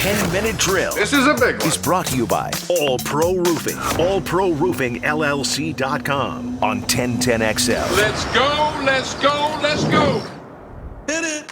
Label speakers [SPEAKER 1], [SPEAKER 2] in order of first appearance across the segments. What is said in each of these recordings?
[SPEAKER 1] 10-minute drill.
[SPEAKER 2] This is a big one.
[SPEAKER 1] Is brought to you by All Pro Roofing. AllProRoofingLLC.com on 1010XL.
[SPEAKER 2] Let's go, let's go, let's go.
[SPEAKER 3] Hit it.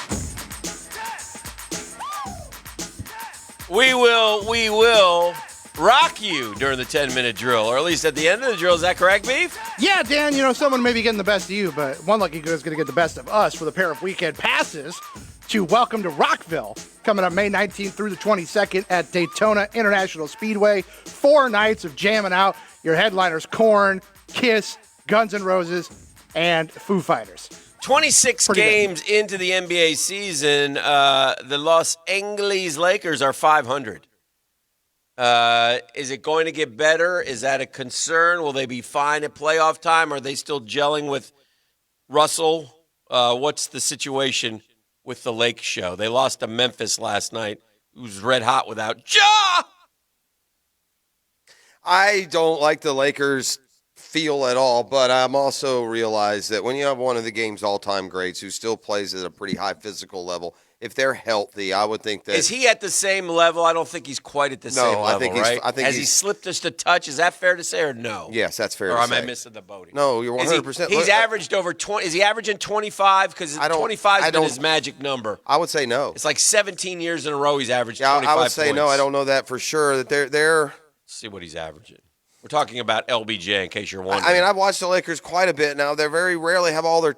[SPEAKER 4] We will rock you during the 10-minute drill, or at least at the end of the drill. Is that correct, Beef?
[SPEAKER 5] Yeah, Dan, someone may be getting the best of you, but one lucky girl is going to get the best of us for the pair of weekend passes to Welcome to Rockville, coming up May 19th through the 22nd at Daytona International Speedway. 4 nights of jamming out. Your headliners, Korn, Kiss, Guns N' Roses, and Foo Fighters.
[SPEAKER 4] 26 games into the NBA season, the Los Angeles Lakers are 500. Is it going to get better? Is that a concern? Will they be fine at playoff time? Are they still gelling with Russell? What's the situation with the Lake show? They lost to Memphis last night, who's red hot without Ja.
[SPEAKER 6] I don't like the Lakers feel at all, but I'm also realize that when you have one of the game's all-time greats who still plays at a pretty high physical level, if they're healthy, I would think that...
[SPEAKER 4] Is he at the same level? I don't think he's quite at the same level,
[SPEAKER 6] I think
[SPEAKER 4] right?
[SPEAKER 6] I think
[SPEAKER 4] Has he slipped just a touch? Is that fair to say or no?
[SPEAKER 6] Yes, that's fair to say.
[SPEAKER 4] Or am I missing the boat?
[SPEAKER 6] No, you're 100%.
[SPEAKER 4] He's averaged over 20. Is he averaging 25? Because 25 has been his magic number.
[SPEAKER 6] I would say no.
[SPEAKER 4] It's like 17 years in a row he's averaged 25
[SPEAKER 6] I would say
[SPEAKER 4] points.
[SPEAKER 6] no. I don't know that for sure. That they're
[SPEAKER 4] Let's see what he's averaging. We're talking about LBJ in case you're wondering.
[SPEAKER 6] I mean, I've watched the Lakers quite a bit now. They very rarely have all their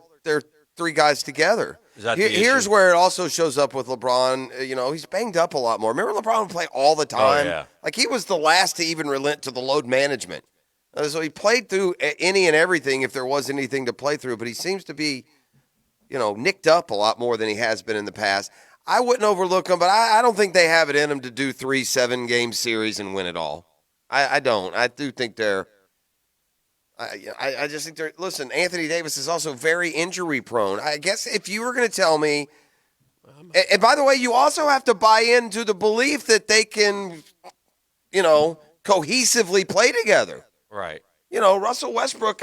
[SPEAKER 6] 3 guys together.
[SPEAKER 4] Is that
[SPEAKER 6] Here's where it also shows up with LeBron. He's banged up a lot more. Remember LeBron would play all the time?
[SPEAKER 4] Oh, yeah.
[SPEAKER 6] Like he was the last to even relent to the load management. So he played through any and everything if there was anything to play through, but he seems to be, nicked up a lot more than he has been in the past. I wouldn't overlook him, but I don't think they have it in them to do 3 7-game series and win it all. I don't. I do think they're I just think they're – listen, Anthony Davis is also very injury prone. I guess if you were going to tell me – and by the way, you also have to buy into the belief that they can, cohesively play together.
[SPEAKER 4] Right.
[SPEAKER 6] Russell Westbrook,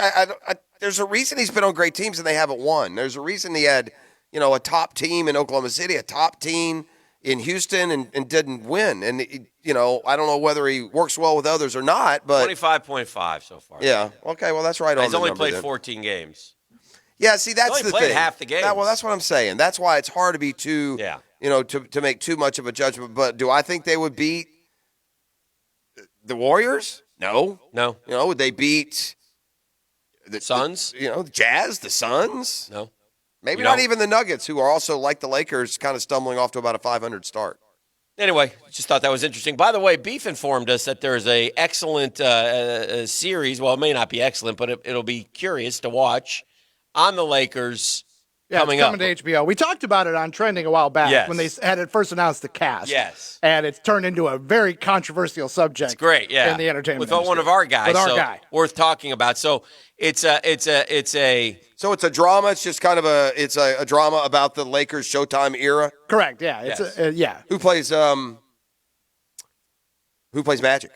[SPEAKER 6] there's a reason he's been on great teams and they haven't won. There's a reason he had, a top team in Oklahoma City, a top team in Houston and didn't win. And, I don't know whether he works well with others or not, but
[SPEAKER 4] 25.5 so far.
[SPEAKER 6] Yeah. Okay, well, that's right on
[SPEAKER 4] He's
[SPEAKER 6] the
[SPEAKER 4] only
[SPEAKER 6] number
[SPEAKER 4] played
[SPEAKER 6] then.
[SPEAKER 4] 14 games.
[SPEAKER 6] Yeah, see, that's
[SPEAKER 4] He's only
[SPEAKER 6] the
[SPEAKER 4] played
[SPEAKER 6] thing.
[SPEAKER 4] half the games.
[SPEAKER 6] Well, that's what I'm saying. That's why it's hard to be too,
[SPEAKER 4] Yeah.
[SPEAKER 6] to make too much of a judgment. But do I think they would beat the Warriors? No.
[SPEAKER 4] No.
[SPEAKER 6] Would they beat the
[SPEAKER 4] Suns?
[SPEAKER 6] The Jazz, the Suns?
[SPEAKER 4] No.
[SPEAKER 6] Maybe not even the Nuggets, who are also, like the Lakers, kind of stumbling off to about a 500 start.
[SPEAKER 4] Anyway, just thought that was interesting. By the way, Beef informed us that there's a excellent series. Well, it may not be excellent, but it'll be curious to watch on the Lakers coming
[SPEAKER 5] it's
[SPEAKER 4] up.
[SPEAKER 5] coming to HBO. We talked about it on Trending a while back when they had it first announced the cast.
[SPEAKER 4] Yes.
[SPEAKER 5] And it's turned into a very controversial subject.
[SPEAKER 4] It's great, yeah.
[SPEAKER 5] In the entertainment
[SPEAKER 4] with
[SPEAKER 5] industry.
[SPEAKER 4] one of our guys.
[SPEAKER 5] With our
[SPEAKER 4] so
[SPEAKER 5] guy.
[SPEAKER 4] Worth talking about. So it's a
[SPEAKER 6] So it's a drama. It's just kind of a drama about the Lakers Showtime era.
[SPEAKER 5] Correct. Yeah. It's
[SPEAKER 4] Yes.
[SPEAKER 6] Who plays Magic?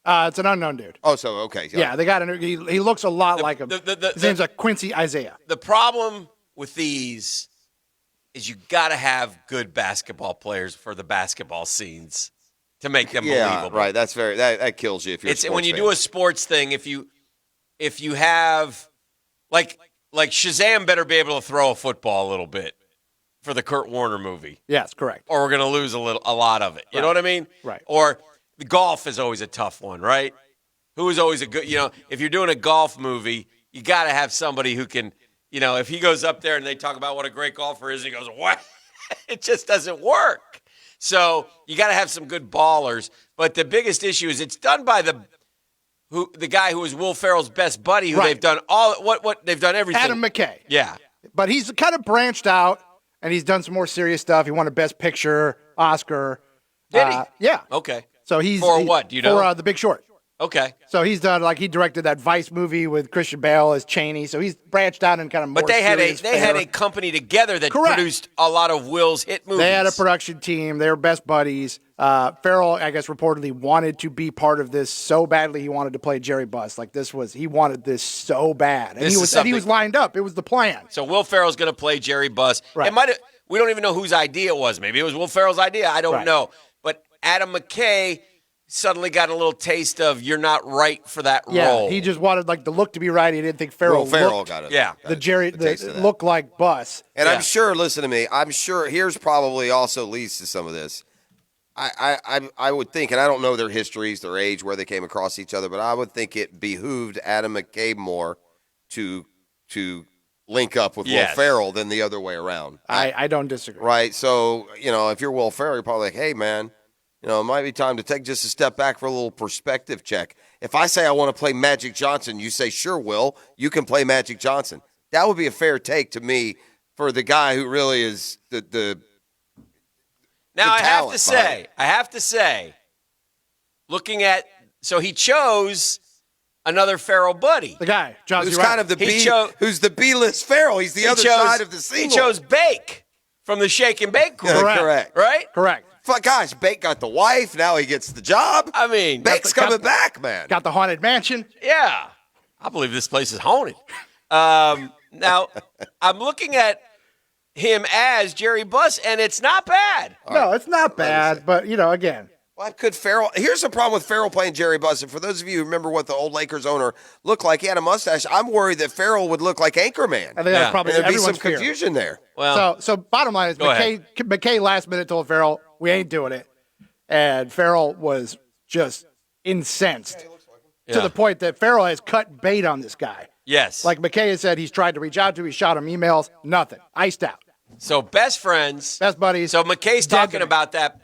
[SPEAKER 5] It's an unknown dude.
[SPEAKER 6] Oh, so okay.
[SPEAKER 5] Yeah, they got he looks a lot like him. His name's Quincy Isaiah.
[SPEAKER 4] The problem with these is you got to have good basketball players for the basketball scenes to make them believable.
[SPEAKER 6] Right. That's that kills you if you're.
[SPEAKER 4] It's when you do a sports thing. If you have like Shazam better be able to throw a football a little bit for the Kurt Warner movie.
[SPEAKER 5] Yes, correct.
[SPEAKER 4] Or we're going to lose a lot of it. You know what I mean?
[SPEAKER 5] Right.
[SPEAKER 4] Or the golf is always a tough one, right? Who is always a good, if you're doing a golf movie, you got to have somebody who can, if he goes up there and they talk about what a great golfer is, he goes, what? It just doesn't work. So you got to have some good ballers. But the biggest issue is it's done by the guy who was Will Ferrell's best buddy, who they've done they've done everything.
[SPEAKER 5] Adam McKay.
[SPEAKER 4] Yeah.
[SPEAKER 5] But he's kind of branched out, and he's done some more serious stuff. He won a Best Picture Oscar.
[SPEAKER 4] Did he?
[SPEAKER 5] Yeah.
[SPEAKER 4] Okay.
[SPEAKER 5] So he's
[SPEAKER 4] For what? Do you know?
[SPEAKER 5] For The Big Short.
[SPEAKER 4] Okay.
[SPEAKER 5] So he's done he directed that Vice movie with Christian Bale as Cheney. So he's branched out and kind of more.
[SPEAKER 4] But they had
[SPEAKER 5] had
[SPEAKER 4] a company together that
[SPEAKER 5] Correct.
[SPEAKER 4] produced a lot of Will's hit movies.
[SPEAKER 5] They had a production team. They were best buddies. Ferrell, I guess, reportedly wanted to be part of this so badly. He wanted to play Jerry Buss. He wanted this so bad, and he was lined up. It was the plan.
[SPEAKER 4] So Will Ferrell's going to play Jerry Buss.
[SPEAKER 5] Right.
[SPEAKER 4] We don't even know whose idea it was. Maybe it was Will Ferrell's idea. I don't know. But Adam McKay suddenly got a little taste of you're not right for that
[SPEAKER 5] Yeah,
[SPEAKER 4] role.
[SPEAKER 5] he just wanted like the look to be right. He didn't think Farrell looked
[SPEAKER 6] got it.
[SPEAKER 4] Yeah.
[SPEAKER 5] the Jerry
[SPEAKER 6] taste of that.
[SPEAKER 5] looked like Bus.
[SPEAKER 6] And
[SPEAKER 4] Yeah.
[SPEAKER 6] I'm sure, listen to me, I'm sure here's probably also leads to some of this. I would think, and I don't know their histories, their age, where they came across each other, but I would think it behooved Adam McKay more to link up with
[SPEAKER 4] Yes.
[SPEAKER 6] Will Ferrell than the other way around.
[SPEAKER 5] I don't disagree.
[SPEAKER 6] Right? So, if you're Will Ferrell, you're probably like, hey, man, it might be time to take just a step back for a little perspective check. If I say I want to play Magic Johnson, you say, sure, Will, you can play Magic Johnson. That would be a fair take to me for the guy who really is the
[SPEAKER 4] Now, I
[SPEAKER 6] talent
[SPEAKER 4] have to say, looking at, so he chose another Farrell buddy.
[SPEAKER 5] The guy, John C.
[SPEAKER 6] who's
[SPEAKER 5] Reilly.
[SPEAKER 6] kind of the
[SPEAKER 4] He
[SPEAKER 6] B, who's the B-list Ferrell. He's the other side of the single.
[SPEAKER 4] He chose Bake from the Shake and Bake crew.
[SPEAKER 5] Correct.
[SPEAKER 6] Correct.
[SPEAKER 4] Right?
[SPEAKER 5] Correct.
[SPEAKER 6] Gosh, Bake got the wife. Now he gets the job.
[SPEAKER 4] I mean,
[SPEAKER 6] Bake's coming back, man.
[SPEAKER 5] Got the haunted mansion.
[SPEAKER 4] yeah. I believe this place is haunted. Now, I'm looking at him as Jerry Buss, and it's not bad.
[SPEAKER 5] No, it's not bad, but again,
[SPEAKER 6] Well, could Ferrell? Here's the problem with Ferrell playing Jerry Buss. And for those of you who remember what the old Lakers owner looked like, he had a mustache. I'm worried that Ferrell would look like Anchorman.
[SPEAKER 5] I think
[SPEAKER 4] Yeah.
[SPEAKER 5] that's probably
[SPEAKER 6] And there'd be some
[SPEAKER 5] everyone's fear.
[SPEAKER 6] confusion there.
[SPEAKER 4] Well,
[SPEAKER 5] So bottom line is
[SPEAKER 4] Go ahead.
[SPEAKER 5] McKay last minute told Farrell, we ain't doing it. And Farrell was just incensed to
[SPEAKER 4] Yeah.
[SPEAKER 5] the point that Farrell has cut bait on this guy.
[SPEAKER 4] yes.
[SPEAKER 5] Like McKay has said, he's tried to reach out to him, he shot him emails, nothing. Iced out.
[SPEAKER 4] So best friends.
[SPEAKER 5] Best buddies.
[SPEAKER 4] So McKay's
[SPEAKER 5] Dead
[SPEAKER 4] talking
[SPEAKER 5] to me.
[SPEAKER 4] about that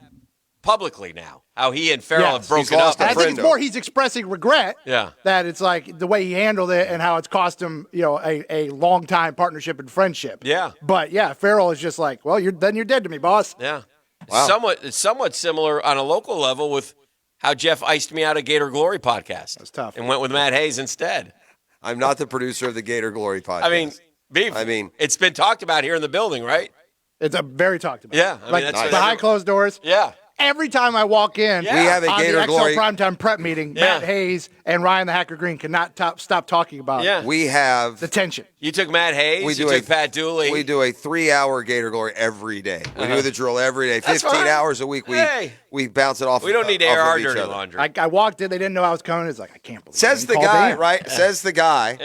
[SPEAKER 4] publicly now, how he and Farrell
[SPEAKER 5] Yes.
[SPEAKER 4] have broken
[SPEAKER 6] He's lost
[SPEAKER 4] up.
[SPEAKER 5] And I think
[SPEAKER 6] friend
[SPEAKER 5] it's more
[SPEAKER 6] over.
[SPEAKER 5] he's expressing regret.
[SPEAKER 4] Yeah.
[SPEAKER 5] That it's like the way he handled it and how it's cost him, a long time partnership and friendship.
[SPEAKER 4] Yeah.
[SPEAKER 5] But yeah, Farrell is just like, well, you're dead to me, boss.
[SPEAKER 4] Yeah.
[SPEAKER 6] Wow.
[SPEAKER 4] It's somewhat similar on a local level with how Jeff iced me out of Gator Glory podcast.
[SPEAKER 5] That's tough.
[SPEAKER 4] And went with Matt Hayes instead.
[SPEAKER 6] I'm not the producer of the Gator Glory podcast.
[SPEAKER 4] I mean, Beef.
[SPEAKER 6] I mean-
[SPEAKER 4] it's been talked about here in the building, right?
[SPEAKER 5] It's a very talked about.
[SPEAKER 4] Yeah, I mean,
[SPEAKER 5] like
[SPEAKER 4] that's what
[SPEAKER 5] behind
[SPEAKER 4] every-
[SPEAKER 5] closed doors.
[SPEAKER 4] Yeah.
[SPEAKER 5] Every time I walk in,
[SPEAKER 4] Yeah. We
[SPEAKER 6] have a
[SPEAKER 5] on
[SPEAKER 6] Gator
[SPEAKER 5] the
[SPEAKER 6] Glory-
[SPEAKER 5] XL Primetime Prep meeting,
[SPEAKER 4] Yeah.
[SPEAKER 5] Matt Hayes and Ryan the Hacker Green cannot stop talking about
[SPEAKER 4] Yeah.
[SPEAKER 6] we have
[SPEAKER 5] the tension.
[SPEAKER 4] You took Matt Hayes.
[SPEAKER 6] We
[SPEAKER 4] you
[SPEAKER 6] do
[SPEAKER 4] took
[SPEAKER 6] a-
[SPEAKER 4] Pat Dooley.
[SPEAKER 6] we do a 3-hour Gator Glory every day. We do the drill every day.
[SPEAKER 4] That's
[SPEAKER 6] 15
[SPEAKER 4] fine.
[SPEAKER 6] hours a week.
[SPEAKER 4] Hey.
[SPEAKER 6] We bounce it off.
[SPEAKER 4] We don't need to
[SPEAKER 6] off
[SPEAKER 4] air
[SPEAKER 6] of
[SPEAKER 4] our
[SPEAKER 6] each
[SPEAKER 4] dirty
[SPEAKER 6] other.
[SPEAKER 4] laundry.
[SPEAKER 5] I walked in, they didn't know I was coming. It's like, I can't believe
[SPEAKER 6] Says
[SPEAKER 5] he
[SPEAKER 6] the
[SPEAKER 5] called
[SPEAKER 6] guy,
[SPEAKER 5] in.
[SPEAKER 6] right? Says the guy.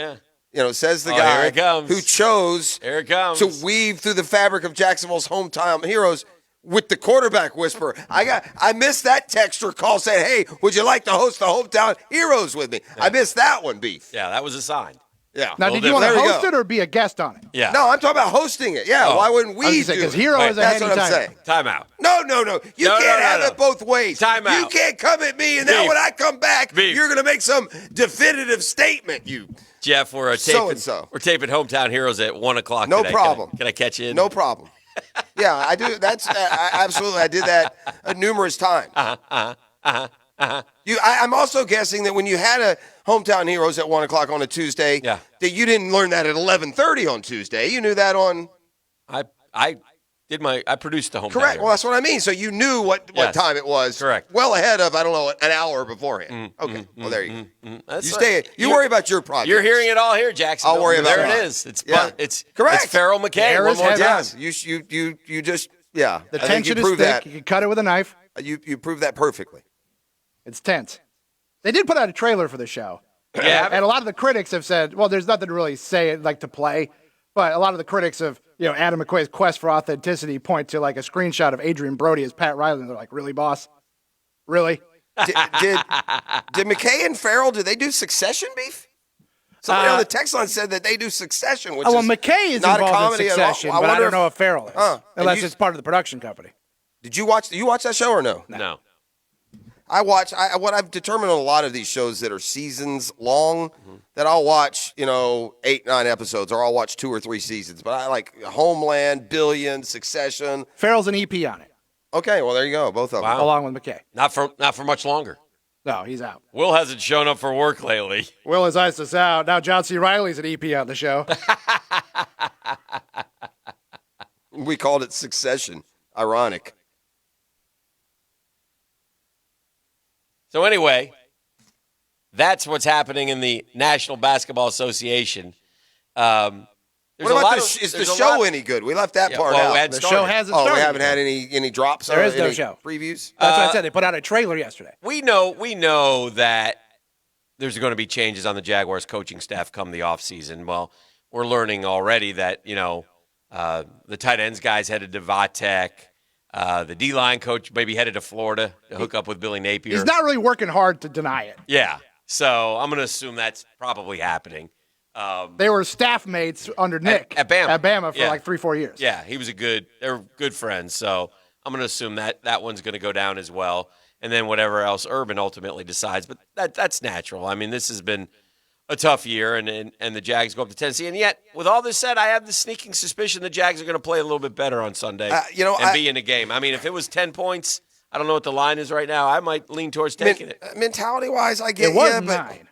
[SPEAKER 4] Yeah.
[SPEAKER 6] Says the
[SPEAKER 4] Oh,
[SPEAKER 6] guy
[SPEAKER 4] here it comes.
[SPEAKER 6] who chose
[SPEAKER 4] Here it comes.
[SPEAKER 6] to weave through the fabric of Jacksonville's hometown heroes with the quarterback whisper. I missed that text or call saying, "Hey, would you like to host the hometown heroes with me?" I missed that one, Beef.
[SPEAKER 4] Yeah, that was a sign.
[SPEAKER 6] Yeah.
[SPEAKER 5] Now,
[SPEAKER 4] Well,
[SPEAKER 5] did you want to
[SPEAKER 6] there we
[SPEAKER 5] host
[SPEAKER 6] go.
[SPEAKER 5] it or be a guest on it?
[SPEAKER 4] Yeah.
[SPEAKER 6] No, I'm talking about hosting it. Yeah,
[SPEAKER 4] Oh.
[SPEAKER 6] why wouldn't we
[SPEAKER 5] I was
[SPEAKER 6] do
[SPEAKER 5] gonna say,
[SPEAKER 6] it?
[SPEAKER 5] because Hero
[SPEAKER 4] Wait,
[SPEAKER 5] is a
[SPEAKER 6] That's
[SPEAKER 5] handy
[SPEAKER 6] what I'm
[SPEAKER 5] title.
[SPEAKER 6] saying.
[SPEAKER 4] Time out.
[SPEAKER 6] No. You
[SPEAKER 4] No,
[SPEAKER 6] can't
[SPEAKER 4] no,
[SPEAKER 6] have
[SPEAKER 4] no.
[SPEAKER 6] it both ways.
[SPEAKER 4] Time
[SPEAKER 6] You
[SPEAKER 4] out.
[SPEAKER 6] can't come at me and then
[SPEAKER 4] Beef.
[SPEAKER 6] when I come back,
[SPEAKER 4] Beef.
[SPEAKER 6] you're going to make some definitive statement.
[SPEAKER 4] Jeff, we're taping.
[SPEAKER 6] So-and-so.
[SPEAKER 4] We're taping Hometown Heroes at 1:00
[SPEAKER 6] No
[SPEAKER 4] today.
[SPEAKER 6] problem.
[SPEAKER 4] Can I catch you in?
[SPEAKER 6] No problem. Yeah, I do. That's absolutely. I did that numerous times. I'm also guessing that when you had a hometown heroes at 1:00 on a Tuesday,
[SPEAKER 4] Yeah.
[SPEAKER 6] that you didn't learn that at 11:30 on Tuesday. You knew that on
[SPEAKER 4] I produced the Hometown
[SPEAKER 6] correct.
[SPEAKER 4] Heroes.
[SPEAKER 6] Well, that's what I mean. So you knew what
[SPEAKER 4] Yes.
[SPEAKER 6] time it was.
[SPEAKER 4] Correct.
[SPEAKER 6] Well ahead of an hour beforehand. Okay. Well, there you go.
[SPEAKER 4] That's
[SPEAKER 6] You
[SPEAKER 4] right.
[SPEAKER 6] stay. You worry about your project.
[SPEAKER 4] You're hearing it all here, Jackson.
[SPEAKER 6] I'll worry about
[SPEAKER 4] there. It
[SPEAKER 6] mine.
[SPEAKER 4] is. It's
[SPEAKER 6] Yeah.
[SPEAKER 4] it's
[SPEAKER 6] Correct.
[SPEAKER 4] It's Farrell McKay.
[SPEAKER 5] Air
[SPEAKER 4] One
[SPEAKER 5] is
[SPEAKER 4] more
[SPEAKER 5] heavy.
[SPEAKER 4] time.
[SPEAKER 6] Yes. You just yeah.
[SPEAKER 5] The
[SPEAKER 6] I think
[SPEAKER 5] tension
[SPEAKER 6] you
[SPEAKER 5] is
[SPEAKER 6] proved
[SPEAKER 5] thick.
[SPEAKER 6] that.
[SPEAKER 5] You can cut it with a knife.
[SPEAKER 6] You proved that perfectly.
[SPEAKER 5] It's tense. They did put out a trailer for the show.
[SPEAKER 4] Yeah.
[SPEAKER 5] And a lot of the critics have said, well, there's nothing to really say, like to play. But a lot of the critics of, Adam McQuay's quest for authenticity point to like a screenshot of Adrian Brody as Pat Riley. And they're like, really, boss? Really?
[SPEAKER 6] Did McKay and Farrell, did they do Succession, Beef? Somebody on the text line said that they do Succession, which
[SPEAKER 5] well,
[SPEAKER 6] is
[SPEAKER 5] McKay is
[SPEAKER 6] not a
[SPEAKER 5] involved in
[SPEAKER 6] comedy at all.
[SPEAKER 5] Succession, but I
[SPEAKER 6] wonder
[SPEAKER 5] don't know if Farrell is.
[SPEAKER 6] and
[SPEAKER 5] Unless
[SPEAKER 6] you-
[SPEAKER 5] it's part of the production company.
[SPEAKER 6] Did you watch that show or no?
[SPEAKER 4] No.
[SPEAKER 6] I watch. What I've determined on a lot of these shows that are seasons long, that I'll watch, 8, 9 episodes, or I'll watch 2 or 3 seasons. But I like Homeland, Billion, Succession.
[SPEAKER 5] Farrell's an EP on it,
[SPEAKER 6] Okay, well there you go, both of them.
[SPEAKER 4] Wow.
[SPEAKER 5] along with McKay.
[SPEAKER 4] Not for much longer.
[SPEAKER 5] No, he's out.
[SPEAKER 4] Will hasn't shown up for work lately.
[SPEAKER 5] Will has iced us out. Now John C. Riley's an EP on the show.
[SPEAKER 6] We called it Succession. Ironic.
[SPEAKER 4] So anyway, that's what's happening in the National Basketball Association.
[SPEAKER 6] What about is the show any good? We left that part out.
[SPEAKER 5] The show hasn't started.
[SPEAKER 6] We haven't had any drops.
[SPEAKER 5] There is no
[SPEAKER 6] any
[SPEAKER 5] show.
[SPEAKER 6] Previews.
[SPEAKER 5] That's what I said. They put out a trailer yesterday.
[SPEAKER 4] We know that there's going to be changes on the Jaguars coaching staff come the offseason. Well, we're learning already that, the tight ends guys headed to Vatek. The D-line coach maybe headed to Florida to hook up with Billy Napier.
[SPEAKER 5] He's not really working hard to deny it.
[SPEAKER 4] Yeah. So I'm going to assume that's probably happening.
[SPEAKER 5] They were staff mates under Nick
[SPEAKER 4] at Bama.
[SPEAKER 5] At Bama for like 3-4 years.
[SPEAKER 4] Yeah, they were good friends. So I'm going to assume that one's going to go down as well. And then whatever else Urban ultimately decides. But that's natural. I mean, this has been a tough year, and the Jags go up to Tennessee. And yet, with all this said, I have the sneaking suspicion the Jags are going to play a little bit better on Sunday and be in a game. I mean, if it was 10 points, I don't know what the line is right now. I might lean towards taking it.
[SPEAKER 6] Mentality-wise, I get you.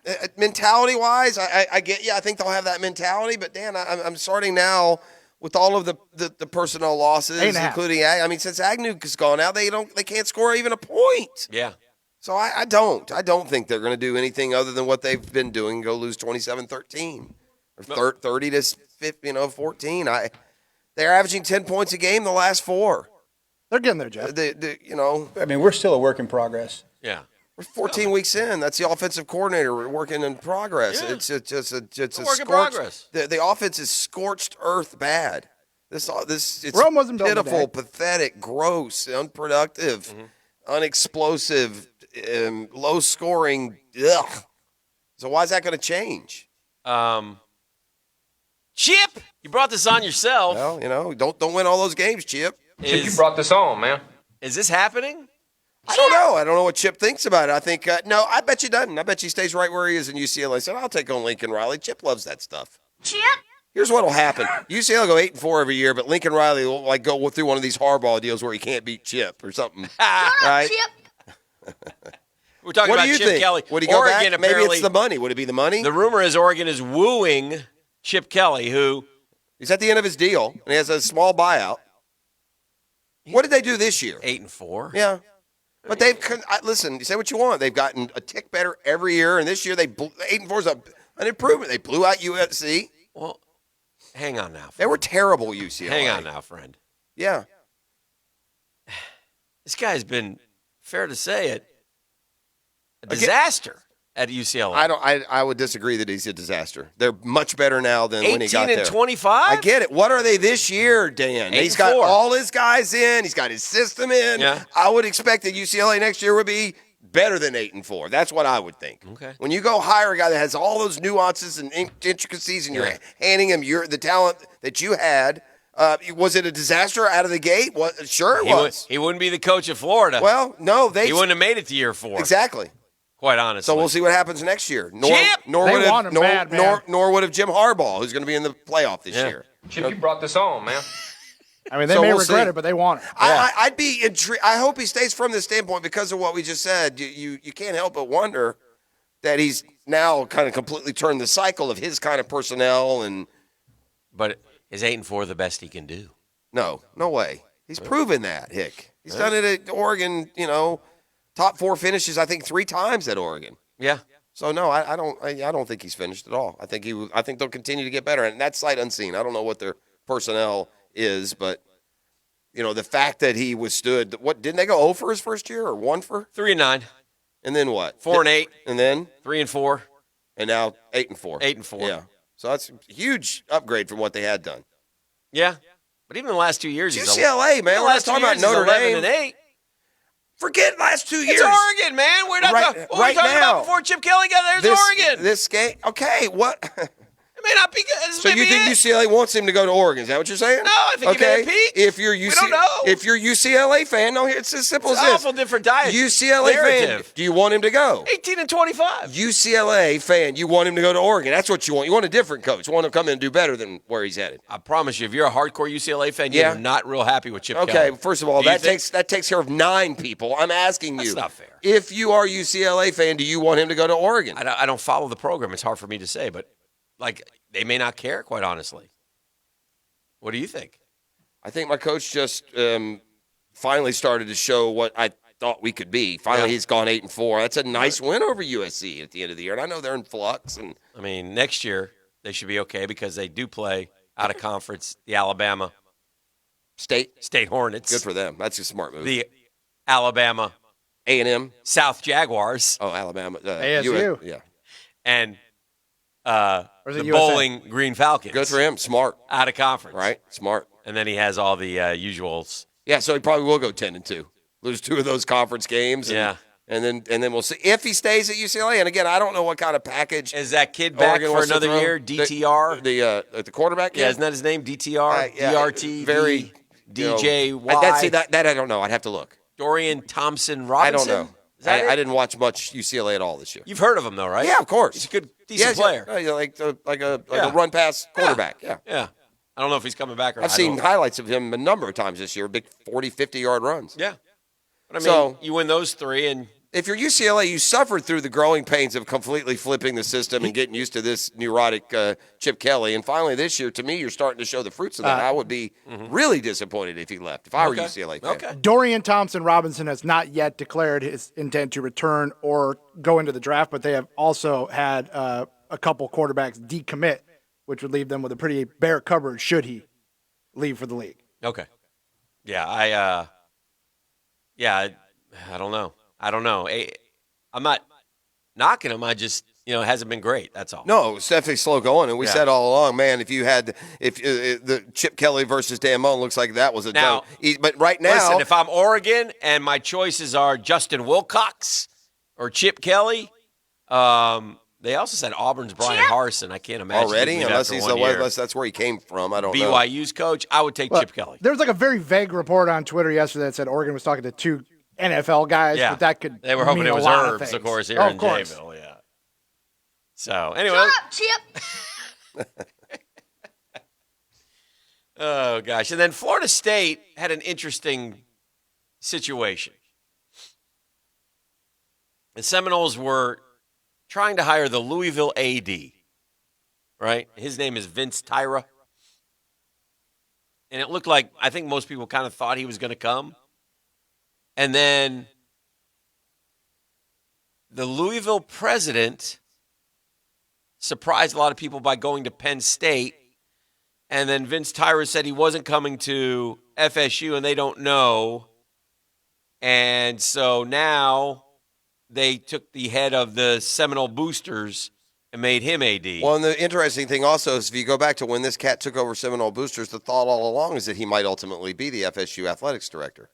[SPEAKER 6] But mentality-wise, I get you. I think they'll have that mentality. But, Dan, I'm starting now – with all of the personnel losses, including since Agnew's gone out, they can't score even a point.
[SPEAKER 4] Yeah.
[SPEAKER 6] So I don't think they're going to do anything other than what they've been doing. Go lose 27-13 or 30 to 14. They're averaging 10 points a game the last 4.
[SPEAKER 5] They're getting there, Jeff.
[SPEAKER 3] We're still a work in progress.
[SPEAKER 4] Yeah.
[SPEAKER 6] We're 14 weeks in. That's the offensive coordinator. We're working in progress.
[SPEAKER 4] Yeah.
[SPEAKER 6] It's just a
[SPEAKER 4] work in progress.
[SPEAKER 6] The offense is scorched earth bad. It's
[SPEAKER 5] Rome wasn't built
[SPEAKER 6] pitiful,
[SPEAKER 5] today.
[SPEAKER 6] pathetic, gross, unproductive, unexplosive, low scoring. Ugh. So why is that going to change?
[SPEAKER 4] Chip, you brought this on yourself.
[SPEAKER 6] Well, don't win all those games, Chip.
[SPEAKER 2] Chip, you brought this on, man.
[SPEAKER 4] Is this happening?
[SPEAKER 6] I don't know. I don't know what Chip thinks about it. I think, no, I bet you doesn't. I bet he stays right where he is in UCLA. Said, I'll take on Lincoln Riley. Chip loves that stuff.
[SPEAKER 7] Chip?
[SPEAKER 6] Here's what will happen. UCLA will go 8-4 every year, but Lincoln Riley will go through one of these hardball deals where he can't beat Chip or something. Right?
[SPEAKER 7] Chip?
[SPEAKER 4] We're talking
[SPEAKER 6] What
[SPEAKER 4] about
[SPEAKER 6] do you
[SPEAKER 4] Chip
[SPEAKER 6] think?
[SPEAKER 4] Kelly.
[SPEAKER 6] Would he go
[SPEAKER 4] Oregon,
[SPEAKER 6] back? Maybe
[SPEAKER 4] apparently,
[SPEAKER 6] it's the money. Would it be the money?
[SPEAKER 4] the rumor is Oregon is wooing Chip Kelly, who
[SPEAKER 6] He's at the end of his deal, and he has a small buyout. What did they do this year?
[SPEAKER 4] 8-4.
[SPEAKER 6] Yeah. But listen, you say what you want. They've gotten a tick better every year, and this year 8-4 is an improvement. They blew out USC.
[SPEAKER 4] Well, hang on now.
[SPEAKER 6] They were terrible, UCLA.
[SPEAKER 4] Hang on now, friend.
[SPEAKER 6] Yeah.
[SPEAKER 4] This guy's been, fair to say it, a disaster at UCLA.
[SPEAKER 6] I would disagree that he's a disaster. They're much better now than when he got there.
[SPEAKER 4] 18-25?
[SPEAKER 6] I get it. What are they this year, Dan? He's got
[SPEAKER 4] 8-4.
[SPEAKER 6] all his guys in. He's got his system in.
[SPEAKER 4] Yeah.
[SPEAKER 6] I would expect that UCLA next year would be better than 8-4. That's what I would think.
[SPEAKER 4] Okay.
[SPEAKER 6] When you go hire a guy that has all those nuances and intricacies, and you're handing him the talent that you had, was it a disaster out of the gate? Sure it was.
[SPEAKER 4] He wouldn't be the coach of Florida.
[SPEAKER 6] Well, no,
[SPEAKER 4] he wouldn't have made it to year 4.
[SPEAKER 6] Exactly.
[SPEAKER 4] Quite honestly.
[SPEAKER 6] So we'll see what happens next year. Nor
[SPEAKER 5] They want him bad, man.
[SPEAKER 6] nor would have Jim Harbaugh, who's going to be in the playoff this year.
[SPEAKER 2] Chip, you brought this on, man.
[SPEAKER 5] I mean, they
[SPEAKER 6] So
[SPEAKER 5] may
[SPEAKER 6] we'll
[SPEAKER 5] regret
[SPEAKER 6] see.
[SPEAKER 5] it, but they want it.
[SPEAKER 6] I'd be intrigued. I hope he stays from this standpoint because of what we just said. You can't help but wonder that he's now kind of completely turned the cycle of his kind of personnel.
[SPEAKER 4] But is 8-4 the best he can do?
[SPEAKER 6] No way. He's proven that, Hick. He's done it at Oregon, top 4 finishes, I think, 3 times at Oregon.
[SPEAKER 4] Yeah.
[SPEAKER 6] So no, I don't think he's finished at all. I think they'll continue to get better, and that's sight unseen. I don't know what their personnel is, but the fact that he withstood. What didn't they go 0 for his first year or 1 for?
[SPEAKER 4] 3-9,
[SPEAKER 6] And then what?
[SPEAKER 4] 4-8,
[SPEAKER 6] And then
[SPEAKER 4] 3-4,
[SPEAKER 6] and now 8-4.
[SPEAKER 4] 8-4.
[SPEAKER 6] Yeah. So that's a huge upgrade from what they had done.
[SPEAKER 4] Yeah. But even the last 2 years,
[SPEAKER 6] It's UCLA, man. We're not talking about Notre Dame.
[SPEAKER 4] 11-8.
[SPEAKER 6] Forget last 2 years.
[SPEAKER 4] It's Oregon, man. We're not what were we talking
[SPEAKER 6] now.
[SPEAKER 4] about before Chip Kelly got there? It's Oregon.
[SPEAKER 6] This game. Okay, what?
[SPEAKER 4] It may not be good.
[SPEAKER 6] So you think UCLA wants him to go to Oregon? Is that what you're saying?
[SPEAKER 4] No, I think he made a peak.
[SPEAKER 6] If you're
[SPEAKER 4] We don't know.
[SPEAKER 6] If you're UCLA fan, no, it's as simple
[SPEAKER 4] It's
[SPEAKER 6] as
[SPEAKER 4] an
[SPEAKER 6] this.
[SPEAKER 4] awful different diet.
[SPEAKER 6] UCLA fan,
[SPEAKER 4] narrative.
[SPEAKER 6] do you want him to go?
[SPEAKER 4] 18-25.
[SPEAKER 6] UCLA fan, you want him to go to Oregon. That's what you want. You want a different coach. You want him to come in and do better than where he's headed.
[SPEAKER 4] I promise you, if you're a hardcore UCLA fan,
[SPEAKER 6] Yeah.
[SPEAKER 4] you're not real happy with Chip
[SPEAKER 6] Okay,
[SPEAKER 4] Kelly.
[SPEAKER 6] first of all,
[SPEAKER 4] Do you
[SPEAKER 6] that
[SPEAKER 4] think-
[SPEAKER 6] takes care of 9 people. I'm asking you.
[SPEAKER 4] That's not fair.
[SPEAKER 6] If you are a UCLA fan, do you want him to go to Oregon?
[SPEAKER 4] I don't follow the program. It's hard for me to say, but they may not care, quite honestly. What do you think?
[SPEAKER 6] I think my coach just finally started to show what I thought we could be. Finally, he's gone 8-4. That's a nice win over USC at the end of the year. And I know they're in flux. And
[SPEAKER 4] I mean, next year they should be okay because they do play out of conference, the Alabama
[SPEAKER 6] State
[SPEAKER 4] Hornets.
[SPEAKER 6] Good for them. That's a smart move.
[SPEAKER 4] The Alabama
[SPEAKER 6] A&M.
[SPEAKER 4] South Jaguars.
[SPEAKER 6] Oh, Alabama.
[SPEAKER 5] ASU.
[SPEAKER 6] Yeah.
[SPEAKER 4] And
[SPEAKER 5] Or is
[SPEAKER 4] the
[SPEAKER 5] it USA?
[SPEAKER 4] Bowling Green Falcons.
[SPEAKER 6] Good for him. Smart.
[SPEAKER 4] Out of conference.
[SPEAKER 6] Right? Smart.
[SPEAKER 4] And then he has all the usuals.
[SPEAKER 6] Yeah, so he probably will go 10-2. Lose 2 of those conference games. And then we'll see if he stays at UCLA. And again, I don't know what kind of package.
[SPEAKER 4] Is that kid back
[SPEAKER 6] Oregon
[SPEAKER 4] for
[SPEAKER 6] wants to
[SPEAKER 4] another
[SPEAKER 6] throw.
[SPEAKER 4] year? DTR?
[SPEAKER 6] The quarterback?
[SPEAKER 4] Yeah, isn't that his name? DTR?
[SPEAKER 6] Yeah,
[SPEAKER 4] DRT?
[SPEAKER 6] very
[SPEAKER 4] DJY?
[SPEAKER 6] That I don't know. I'd have to look.
[SPEAKER 4] Dorian Thompson
[SPEAKER 6] I
[SPEAKER 4] Robinson?
[SPEAKER 6] don't know.
[SPEAKER 4] Is that it?
[SPEAKER 6] I didn't watch much UCLA at all this year.
[SPEAKER 4] You've heard of him, though, right?
[SPEAKER 6] Yeah, of course.
[SPEAKER 4] He's a good, decent player.
[SPEAKER 6] Yeah, like a run pass quarterback. Yeah.
[SPEAKER 4] Yeah. I don't know if he's coming back or not.
[SPEAKER 6] I've seen highlights of him a number of times this year, big 40, 50-yard runs.
[SPEAKER 4] Yeah. But, I mean,
[SPEAKER 6] So-
[SPEAKER 4] you win those 3, and
[SPEAKER 6] If you're UCLA, you suffered through the growing pains of completely flipping the system and getting used to this neurotic Chip Kelly. And finally this year, to me, you're starting to show the fruits of that. I would be really disappointed if he left, if I were
[SPEAKER 4] Okay.
[SPEAKER 6] UCLA fan.
[SPEAKER 4] Okay.
[SPEAKER 5] Dorian Thompson Robinson has not yet declared his intent to return or go into the draft, but they have also had a couple quarterbacks decommit, which would leave them with a pretty bare cupboard should he leave for the league.
[SPEAKER 4] okay. Yeah, I don't know. I'm not knocking him. I just, it hasn't been great. That's all.
[SPEAKER 6] No, it's definitely slow going. And we
[SPEAKER 4] Yeah.
[SPEAKER 6] said all along, man, if the Chip Kelly versus Dan Mullen looks like that was a
[SPEAKER 4] Now-
[SPEAKER 6] joke. But right now,
[SPEAKER 4] Listen, if I'm Oregon and my choices are Justin Wilcox or Chip Kelly, they also said Auburn's Brian Harsin. I can't imagine
[SPEAKER 6] already,
[SPEAKER 4] he'd leave
[SPEAKER 6] unless
[SPEAKER 4] after
[SPEAKER 6] he's
[SPEAKER 4] 1 year.
[SPEAKER 6] unless that's where he came from, I don't know.
[SPEAKER 4] BYU's coach, I would take
[SPEAKER 5] Well,
[SPEAKER 4] Chip Kelly.
[SPEAKER 5] There was like a very vague report on Twitter yesterday that said Oregon was talking to 2 NFL guys,
[SPEAKER 4] Yeah.
[SPEAKER 5] but that could
[SPEAKER 4] They were hoping
[SPEAKER 5] mean
[SPEAKER 4] it
[SPEAKER 5] a
[SPEAKER 4] was
[SPEAKER 5] lot of
[SPEAKER 4] Herbs, of
[SPEAKER 5] things.
[SPEAKER 4] course, here
[SPEAKER 5] Oh,
[SPEAKER 4] in
[SPEAKER 5] of course.
[SPEAKER 4] Jayville. Yeah. So, anyway.
[SPEAKER 7] Chip.
[SPEAKER 4] Oh, gosh. And then Florida State had an interesting situation. The Seminoles were trying to hire the Louisville AD, right? His name is Vince Tyra. And it looked like, I think most people kind of thought he was going to come. And then the Louisville president surprised a lot of people by going to Penn State. And then Vince Tyra said he wasn't coming to FSU and they don't know. And so now they took the head of the Seminole Boosters and made him AD.
[SPEAKER 6] Well, and the interesting thing also is if you go back to when this cat took over Seminole Boosters, the thought all along is that he might ultimately be the FSU athletics director.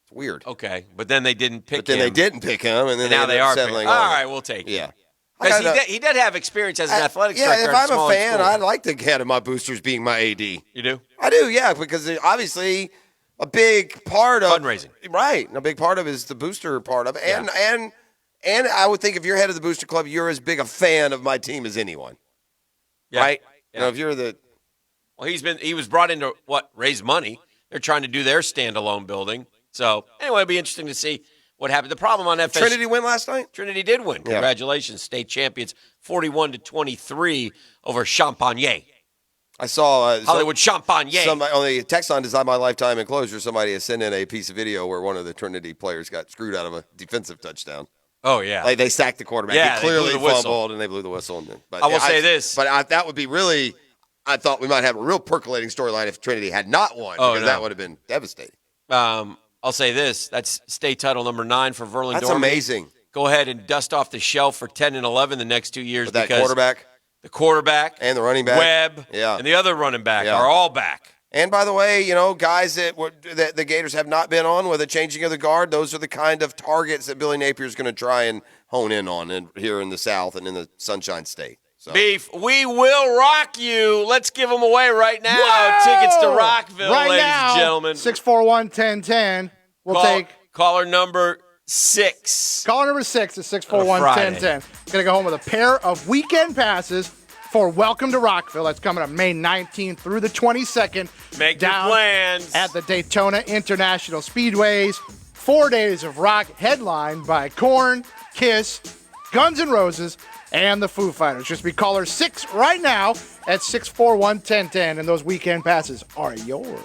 [SPEAKER 6] It's weird.
[SPEAKER 4] Okay, but then they didn't pick him.
[SPEAKER 6] But then they didn't pick him, and then
[SPEAKER 4] And now they
[SPEAKER 6] ended up
[SPEAKER 4] are picking.
[SPEAKER 6] settling
[SPEAKER 4] All
[SPEAKER 6] on him.
[SPEAKER 4] right, we'll take
[SPEAKER 6] Yeah.
[SPEAKER 4] him. Because
[SPEAKER 6] I
[SPEAKER 4] he did have experience as an athletics
[SPEAKER 6] yeah,
[SPEAKER 4] director
[SPEAKER 6] if
[SPEAKER 4] at
[SPEAKER 6] I'm a
[SPEAKER 4] smaller
[SPEAKER 6] fan,
[SPEAKER 4] school.
[SPEAKER 6] I'd like the head of my boosters being my AD.
[SPEAKER 4] You do?
[SPEAKER 6] I do, yeah, because obviously a big part of
[SPEAKER 4] Fundraising.
[SPEAKER 6] right? A big part of it is the booster part of it, and I would think if you're head of the booster club, you're as big a fan of my team as anyone,
[SPEAKER 4] Yeah.
[SPEAKER 6] right?
[SPEAKER 4] Yeah.
[SPEAKER 6] You know, if you're the
[SPEAKER 4] Well, he was brought in to raise money. They're trying to do their standalone building. So anyway, it'll be interesting to see what happened. The problem on FSU,
[SPEAKER 6] Trinity win last night.
[SPEAKER 4] Trinity did win.
[SPEAKER 6] Yeah.
[SPEAKER 4] Congratulations, state champions, 41-23 over Champagne.
[SPEAKER 6] I saw
[SPEAKER 4] Hollywood Champagne.
[SPEAKER 6] Somebody on the text line Design My Lifetime Enclosure, somebody has sent in a piece of video where one of the Trinity players got screwed out of a defensive touchdown.
[SPEAKER 4] Oh yeah.
[SPEAKER 6] Like they sacked the quarterback.
[SPEAKER 4] Yeah,
[SPEAKER 6] he
[SPEAKER 4] they blew
[SPEAKER 6] clearly
[SPEAKER 4] the whistle.
[SPEAKER 6] fumbled and they blew the whistle. But
[SPEAKER 4] I will say this.
[SPEAKER 6] But that would be really. I thought we might have a real percolating storyline if Trinity had not won,
[SPEAKER 4] Oh,
[SPEAKER 6] because
[SPEAKER 4] no.
[SPEAKER 6] that would have been devastating.
[SPEAKER 4] I'll say this. That's state title number 9 for Verlin
[SPEAKER 6] That's
[SPEAKER 4] Dorman.
[SPEAKER 6] amazing.
[SPEAKER 4] Go ahead and dust off the shelf for 10 and 11 the next 2 years
[SPEAKER 6] With that
[SPEAKER 4] because
[SPEAKER 6] quarterback
[SPEAKER 4] the quarterback
[SPEAKER 6] and the running back,
[SPEAKER 4] Webb,
[SPEAKER 6] Yeah.
[SPEAKER 4] and the other running back
[SPEAKER 6] Yeah.
[SPEAKER 4] are all back.
[SPEAKER 6] And by the way, you know, guys that the Gators have not been on with a changing of the guard, those are the kind of targets that Billy Napier is going to try and hone in on here in the South and in the Sunshine State. So.
[SPEAKER 4] Beef, we will rock you. Let's give them away right now.
[SPEAKER 5] Whoa!
[SPEAKER 4] Tickets to Rockville,
[SPEAKER 5] right
[SPEAKER 4] ladies
[SPEAKER 5] now,
[SPEAKER 4] and gentlemen.
[SPEAKER 5] 641-1010. We'll take
[SPEAKER 4] caller number 6.
[SPEAKER 5] caller number 6 is
[SPEAKER 4] On a Friday.
[SPEAKER 5] 641-1010. Going to go home with a pair of weekend passes for Welcome to Rockville. That's coming up May 19th through the 22nd.
[SPEAKER 4] Make your
[SPEAKER 5] down
[SPEAKER 4] plans.
[SPEAKER 5] at the Daytona International Speedways. 4 days of rock headlined by Korn, Kiss, Guns N' Roses, and the Foo Fighters. Just be caller 6 right now at 641-1010, and those weekend passes are yours.